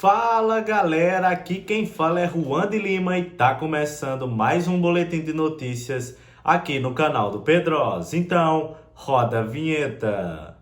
Fala galera, aqui quem fala é Juan de Lima e tá começando mais um boletim de notícias aqui no canal do Pedrosa. Então, roda a vinheta.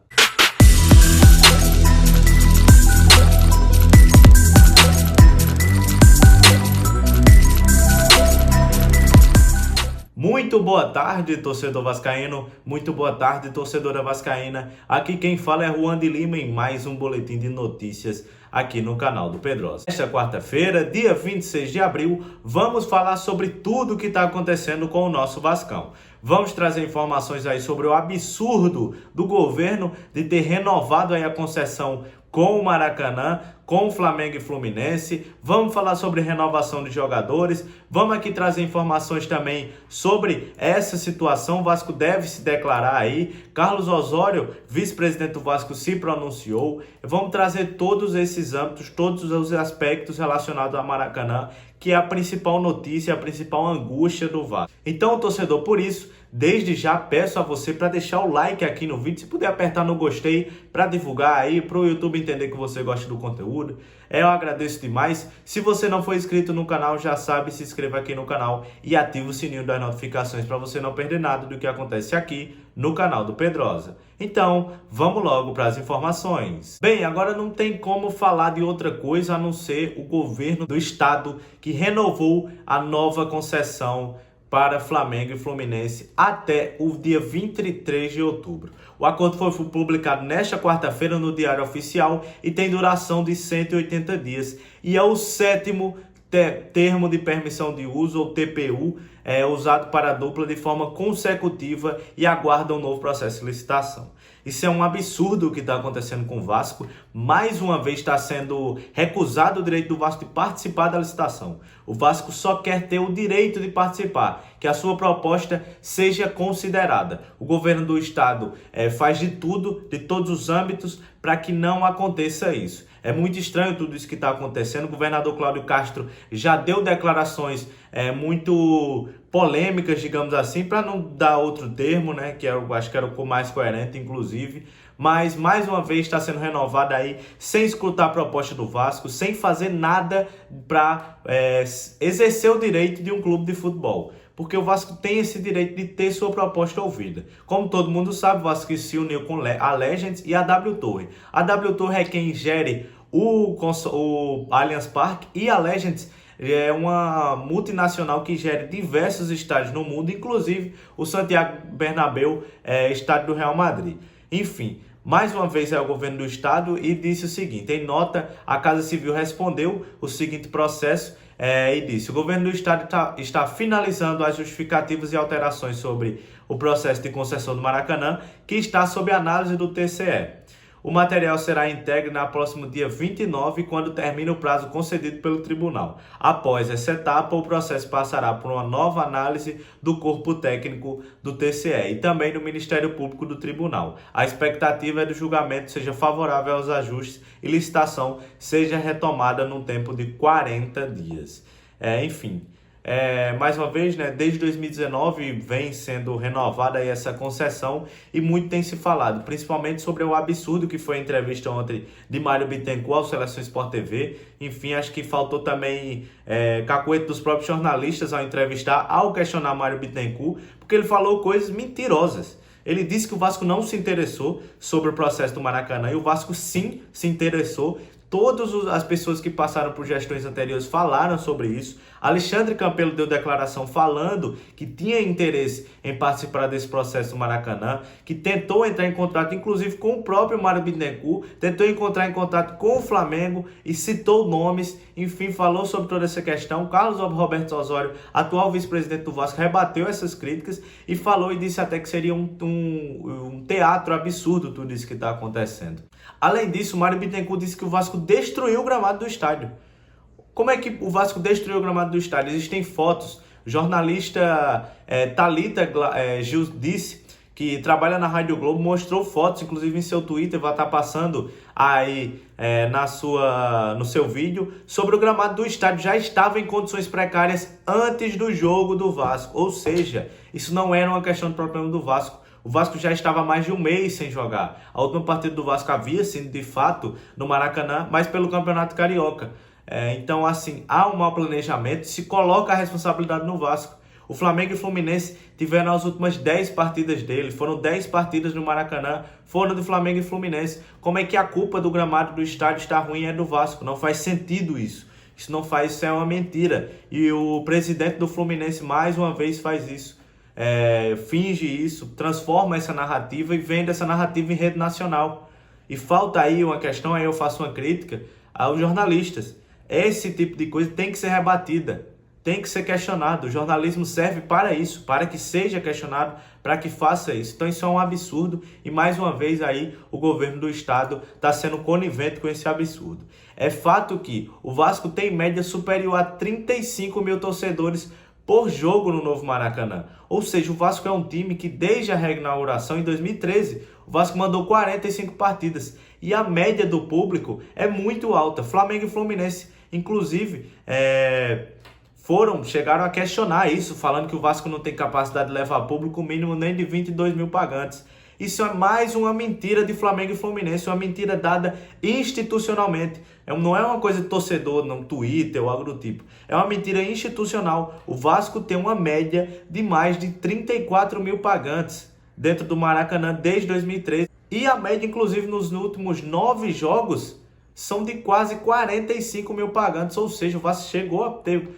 Muito boa tarde, torcedor vascaíno. Muito boa tarde, torcedora vascaína. Aqui quem fala é Juan de Lima em mais um boletim de notícias aqui no canal do Pedrosa. Esta quarta-feira, dia 26 de abril, vamos falar sobre tudo o que está acontecendo com o nosso Vascão. Vamos trazer informações aí sobre o absurdo do governo de ter renovado aí a concessão com o Maracanã, com o Flamengo e Fluminense. Vamos falar sobre renovação de jogadores. Vamos aqui trazer informações também sobre essa situação. O Vasco deve se declarar aí. Carlos Osório, vice-presidente do Vasco, se pronunciou. Vamos trazer todos esses âmbitos, todos os aspectos relacionados ao Maracanã, que é a principal notícia, a principal angústia do Vasco. Então, torcedor, por isso, desde já peço a você para deixar o like aqui no vídeo, se puder apertar no gostei para divulgar aí, para o YouTube entender que você gosta do conteúdo. Eu agradeço demais. Se você não for inscrito no canal, já sabe, se inscreva aqui no canal e ative o sininho das notificações para você não perder nada do que acontece aqui no canal do Pedrosa. Então, vamos logo para as informações. Bem, agora não tem como falar de outra coisa a não ser o governo do estado que renovou a nova concessão para Flamengo e Fluminense até o dia 23 de outubro. O acordo foi publicado nesta quarta-feira no Diário Oficial e tem duração de 180 dias. E é o sétimo termo de permissão de uso, ou TPU, usado para a dupla de forma consecutiva e aguarda um novo processo de licitação. Isso é um absurdo o que está acontecendo com o Vasco. Mais uma vez está sendo recusado o direito do Vasco de participar da licitação. O Vasco só quer ter o direito de participar, que a sua proposta seja considerada. O governo do estado faz de tudo, de todos os âmbitos, para que não aconteça isso. É muito estranho tudo isso que está acontecendo. O governador Cláudio Castro já deu declarações muito polêmicas, digamos assim, para não dar outro termo, né? Que eu acho que era o mais coerente, inclusive. Mas, mais uma vez, está sendo renovada aí, sem escutar a proposta do Vasco, sem fazer nada para exercer o direito de um clube de futebol. Porque o Vasco tem esse direito de ter sua proposta ouvida. Como todo mundo sabe, o Vasco se uniu com a Legends e a W Torre. A W Torre é quem gere o Allianz Parque, e a Legends é uma multinacional que gere diversos estádios no mundo, inclusive o Santiago Bernabéu, estádio do Real Madrid. Enfim, mais uma vez é o governo do estado e disse o seguinte: em nota, a Casa Civil respondeu o seguinte processo e disse: o governo do estado está finalizando as justificativas e alterações sobre o processo de concessão do Maracanã, que está sob análise do TCE. O material será entregue no próximo dia 29, quando termina o prazo concedido pelo tribunal. Após essa etapa, o processo passará por uma nova análise do corpo técnico do TCE e também do Ministério Público do Tribunal. A expectativa é que o julgamento seja favorável aos ajustes e licitação seja retomada num tempo de 40 dias. Enfim. Mais uma vez, né, desde 2019 vem sendo renovada aí essa concessão e muito tem se falado, principalmente sobre o absurdo que foi a entrevista ontem de Mário Bittencourt ao Seleção Sport TV. Enfim, acho que faltou também cacuete dos próprios jornalistas ao entrevistar, ao questionar Mário Bittencourt, porque ele falou coisas mentirosas. Ele disse que o Vasco não se interessou sobre o processo do Maracanã e o Vasco sim se interessou. Todas as pessoas que passaram por gestões anteriores falaram sobre isso. Alexandre Campelo deu declaração falando que tinha interesse em participar desse processo do Maracanã, que tentou entrar em contato, inclusive, com o próprio Mário Bittencourt, tentou entrar em contato com o Flamengo e citou nomes, enfim, falou sobre toda essa questão. Carlos Roberto Osório, atual vice-presidente do Vasco, rebateu essas críticas e falou e disse até que seria um teatro absurdo tudo isso que está acontecendo. Além disso, o Mário Bittencourt disse que o Vasco destruiu o gramado do estádio. Como é que o Vasco destruiu o gramado do estádio? Existem fotos. O jornalista Thalita Gil disse, que trabalha na Rádio Globo, mostrou fotos, inclusive em seu Twitter, vai estar passando aí no seu vídeo, sobre o gramado do estádio. Já estava em condições precárias antes do jogo do Vasco. Ou seja, isso não era uma questão de problema do Vasco. O Vasco já estava há mais de um mês sem jogar. A última partida do Vasco havia sido, de fato, no Maracanã, mas pelo Campeonato Carioca. Então, assim, há um mau planejamento, se coloca a responsabilidade no Vasco. O Flamengo e o Fluminense tiveram as últimas 10 partidas dele, foram 10 partidas no Maracanã, foram do Flamengo e Fluminense. Como é que a culpa do gramado do estádio está ruim é do Vasco? Não faz sentido isso. Isso não faz, isso é uma mentira. E o presidente do Fluminense mais uma vez faz isso. Finge isso, transforma essa narrativa e vende essa narrativa em rede nacional. E falta aí uma questão, aí eu faço uma crítica aos jornalistas. Esse tipo de coisa tem que ser rebatida, tem que ser questionado. O jornalismo serve para isso, para que seja questionado, para que faça isso. Então isso é um absurdo e mais uma vez aí o governo do estado está sendo conivente com esse absurdo. É fato que o Vasco tem média superior a 35 mil torcedores por jogo no novo Maracanã. Ou seja, o Vasco é um time que desde a reinauguração em 2013, o Vasco mandou 45 partidas e a média do público é muito alta. Flamengo e Fluminense, inclusive, chegaram a questionar isso, falando que o Vasco não tem capacidade de levar público mínimo nem de 22 mil pagantes. Isso é mais uma mentira de Flamengo e Fluminense, uma mentira dada institucionalmente. Não é uma coisa de torcedor no Twitter ou algo do tipo. É uma mentira institucional. O Vasco tem uma média de mais de 34 mil pagantes dentro do Maracanã desde 2013. E a média, inclusive, nos últimos 9 jogos, são de quase 45 mil pagantes. Ou seja, o Vasco chegou a ter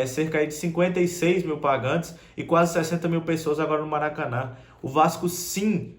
cerca de 56 mil pagantes e quase 60 mil pessoas agora no Maracanã. O Vasco, sim,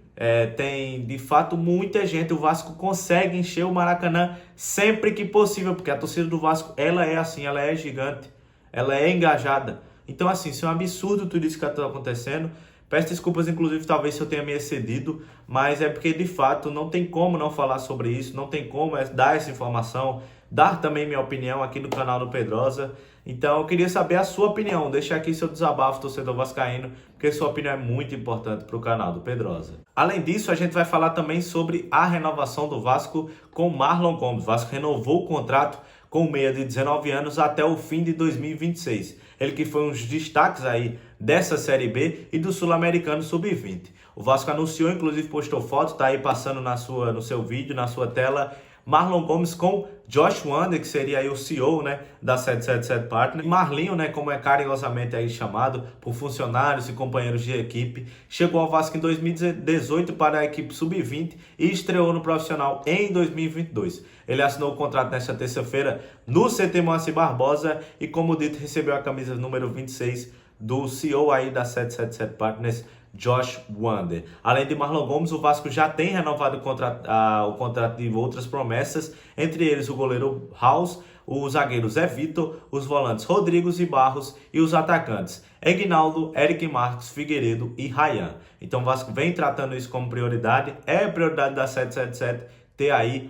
tem de fato muita gente. O Vasco consegue encher o Maracanã sempre que possível, porque a torcida do Vasco, ela é assim, ela é gigante, ela é engajada. Então, assim, isso é um absurdo tudo isso que está acontecendo. Peço desculpas, inclusive, talvez se eu tenha me excedido, mas é porque, de fato, não tem como não falar sobre isso, não tem como dar essa informação, dar também minha opinião aqui no canal do Pedrosa. Então, eu queria saber a sua opinião. Deixa aqui seu desabafo, torcedor vascaíno, porque sua opinião é muito importante para o canal do Pedrosa. Além disso, a gente vai falar também sobre a renovação do Vasco com Marlon Gomes. O Vasco renovou o contrato com o meia de 19 anos até o fim de 2026. Ele que foi um dos destaques aí dessa Série B e do Sul-Americano Sub-20. O Vasco anunciou, inclusive postou foto, tá aí passando no seu vídeo, na sua tela, Marlon Gomes com Josh Wander, que seria aí o CEO, né, da 777 Partners. Marlinho, né, como é carinhosamente aí chamado por funcionários e companheiros de equipe, chegou ao Vasco em 2018 para a equipe Sub-20 e estreou no profissional em 2022. Ele assinou o contrato nesta terça-feira no CT Moacir Barbosa e, como dito, recebeu a camisa número 26 do CEO aí da 777 Partners, Josh Wander. Além de Marlon Gomes, o Vasco já tem renovado o contrato de outras promessas, entre eles o goleiro House, o zagueiro Zé Vitor, os volantes Rodrigos e Barros e os atacantes Egnaldo, Eric Marques, Figueiredo e Ryan. Então o Vasco vem tratando isso como prioridade, é prioridade da 777 ter aí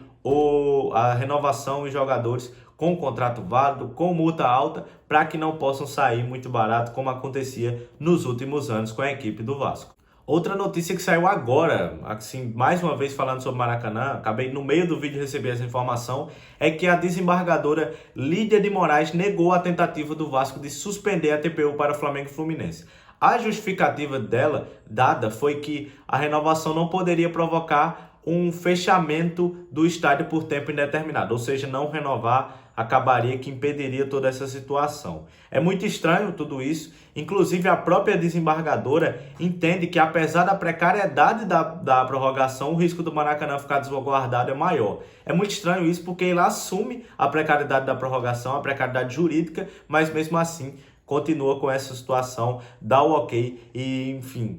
a renovação e jogadores com contrato válido, com multa alta, para que não possam sair muito barato, como acontecia nos últimos anos com a equipe do Vasco. Outra notícia que saiu agora, assim, mais uma vez falando sobre Maracanã, acabei no meio do vídeo receber essa informação, é que a desembargadora Lídia de Moraes negou a tentativa do Vasco de suspender a TPU para Flamengo e Fluminense. A justificativa dela dada foi que a renovação não poderia provocar um fechamento do estádio por tempo indeterminado, ou seja, não renovar acabaria que impediria toda essa situação. É muito estranho tudo isso, inclusive a própria desembargadora entende que apesar da precariedade da prorrogação, o risco do Maracanã ficar desguardado é maior. É muito estranho isso porque ele assume a precariedade da prorrogação, a precariedade jurídica, mas mesmo assim continua com essa situação, dá o ok e, enfim,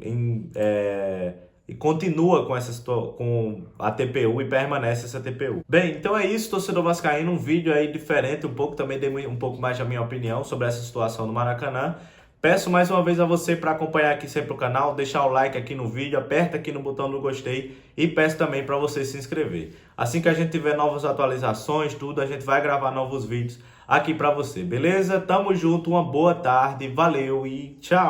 e continua com a TPU e permanece essa TPU. Bem, então é isso, torcedor vascaíno, um vídeo aí diferente um pouco, também dei um pouco mais da minha opinião sobre essa situação do Maracanã. Peço mais uma vez a você para acompanhar aqui sempre o canal, deixar o like aqui no vídeo, aperta aqui no botão do gostei e peço também para você se inscrever. Assim que a gente tiver novas atualizações, tudo, a gente vai gravar novos vídeos aqui para você, beleza? Tamo junto, uma boa tarde, valeu e tchau!